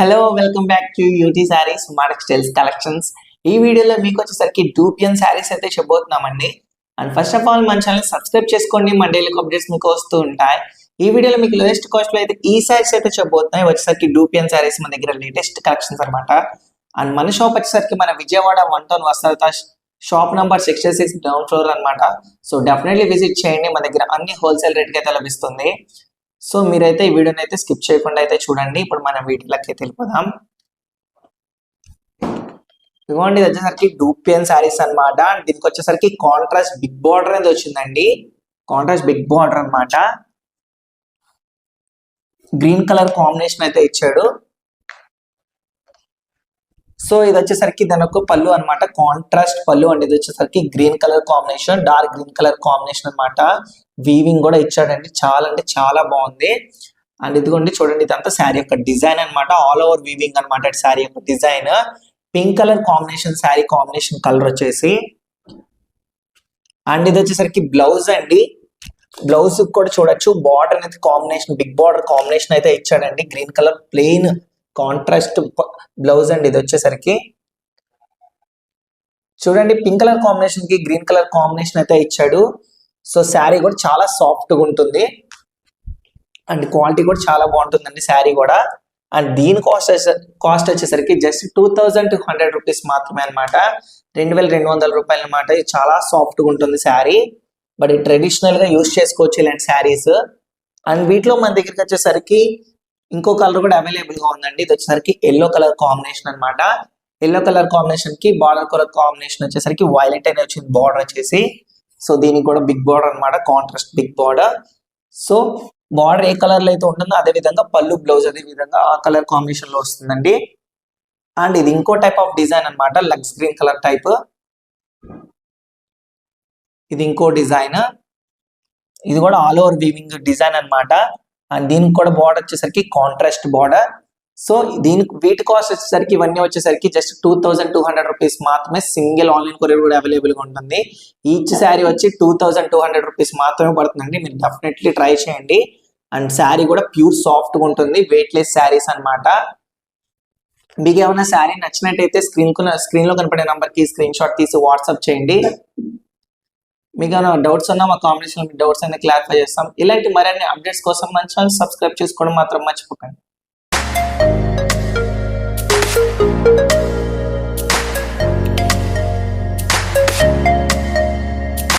Hello welcome back to UT sarees smart styles collections. ఈ వీడియోలో మీకు వచ్చేసరికి డూపియన్ సారీస్ అయితే చెప్పబోతున్నామండి. అండ్ ఫస్ట్ ఆఫ్ ఆల్ మన ఛానల్ సబ్స్క్రైబ్ చేసుకోండి, మన డైలీ అప్డేట్స్ మీకు వస్తూ ఉంటాయి. ఈ వీడియోలో మీకు లోయెస్ట్ కాస్ట్ లో అయితే ఈ సారీస్ అయితే చెప్పబోతున్నాయి. వచ్చేసరికి డూపియన్ సారీస్ మన దగ్గర లేటెస్ట్ కలెక్షన్స్ అనమాట. అండ్ మన షాప్ వచ్చేసరికి మన విజయవాడ 1 టౌన్ వస్త్రత షాప్ నంబర్ 66 గ్రౌండ్ ఫ్లోర్ అనమాట. సో డెఫినెట్లీ విజిట్ చేయండి, మన దగ్గర అన్ని హోల్సేల్ రేట్కి అయితే లభిస్తుంది. సో మీరైతే ఈ వీడియోని అయితే స్కిప్ చేయకుండా అయితే చూడండి. ఇప్పుడు మనం వీటిలోకి అయితే వెళ్ళిపోదాం. ఇదిగోండి, ఇది వచ్చేసరికి డూపియన్ సారీస్ అనమాట. దీనికి వచ్చేసరికి కాంట్రాస్ట్ బిగ్ బార్డర్ అనేది వచ్చిందండి. కాంట్రాస్ట్ బిగ్ బార్డర్ అనమాట. గ్రీన్ కలర్ కాంబినేషన్ అయితే ఇచ్చాడు. సో ఇది వచ్చేసరికి దాని ఒక పళ్ళు అనమాట, కాంట్రాస్ట్ పళ్ళు అండి. ఇది వచ్చేసరికి green colour combination, dark green colour combination అనమాట. వీవింగ్ కూడా ఇచ్చాడండి, చాలా అంటే చాలా బాగుంది. అండ్ ఇదిగోండి చూడండి, ఇదంతా శారీ యొక్క డిజైన్ అనమాట. ఆల్ ఓవర్ వీవింగ్ అనమాట శారీ యొక్క design. Pink colour combination sari combination colour వచ్చేసి. అండ్ ఇది వచ్చేసరికి బ్లౌజ్ అండి. బ్లౌజ్ కూడా చూడొచ్చు, బార్డర్ అనేది కాంబినేషన్ బిగ్ బార్డర్ కాంబినేషన్ అయితే ఇచ్చాడండి. Green colour plain contrast blouse అండి. ఇది వచ్చేసరికి చూడండి, పింక్ కలర్ కాంబినేషన్ కి గ్రీన్ కలర్ కాంబినేషన్ అయితే ఇచ్చాడు. సో శారీ కూడా చాలా సాఫ్ట్ గా ఉంటుంది అండ్ క్వాలిటీ కూడా చాలా బాగుంటుందండి శారీ కూడా. అండ్ దీని కాస్ట్ వచ్చేసరికి జస్ట్ 2200 రూపీస్ మాత్రమే అనమాట. 2200 రూపాయలు అనమాట. ఇది చాలా సాఫ్ట్ గా ఉంటుంది శారీ, బట్ ట్రెడిషనల్ గా యూస్ చేసుకోవచ్చు ఇలాంటి శారీస్. అండ్ వీటిలో మన దగ్గరికి వచ్చేసరికి ఇంకో కలర్ కూడా అవైలబుల్ గా ఉందండి. ఇది వచ్చేసరికి ఎల్లో కలర్ కాంబినేషన్ అనమాట. ఎల్లో కలర్ కాంబినేషన్ కి బార్డర్ కలర్ కాంబినేషన్ వచ్చేసరికి వైలెట్ అనేది వచ్చింది బార్డర్ వచ్చేసి. సో దీనికి కూడా బిగ్ బార్డర్ అనమాట, contrast big border. So border ఏ కలర్ లో అయితే ఉంటుందో అదే విధంగా పళ్ళు బ్లౌజ్ అదే విధంగా ఆ కలర్ కాంబినేషన్ లో వస్తుందండి. అండ్ ఇది ఇంకో టైప్ ఆఫ్ డిజైన్ అనమాట, లక్స్ గ్రీన్ కలర్ టైప్. ఇది ఇంకో డిజైన్, ఇది కూడా ఆల్ ఓవర్ వీవింగ్ డిజైన్ అనమాట. అండ్ దీనికి కూడా బార్డర్ వచ్చేసరికి కాంట్రాస్ట్ బార్డర్. సో దీనికి వీటి కాస్ట్ వచ్చేసరికి ఇవన్నీ వచ్చేసరికి జస్ట్ 2200 రూపీస్ మాత్రమే. సింగిల్ ఆన్లైన్ కొరియర్ కూడా అవైలబుల్ గా ఉంటుంది. ఈచ్ శారీ వచ్చి 2200 రూపీస్ మాత్రమే పడుతుందండి. మీరు డెఫినెట్లీ ట్రై చేయండి. అండ్ శారీ కూడా ప్యూర్ సాఫ్ట్ గా ఉంటుంది, వెయిట్ లెస్ శారీస్ అనమాట. మీకు ఏమైనా శారీ నచ్చినట్టయితే స్క్రీన్ లో కనపడే నంబర్ కి స్క్రీన్ షాట్ తీసి వాట్సాప్ చేయండి. మీకు ఏమైనా డౌట్స్ ఉన్నా మా కాంబినేషన్ డౌట్స్ అన్ని క్లారిఫై చేస్తాం. ఇలాంటి మరిన్ని అప్డేట్స్ కోసం మన ఛానల్ సబ్స్క్రైబ్ చేసుకోవడం మాత్రం మర్చిపోకండి.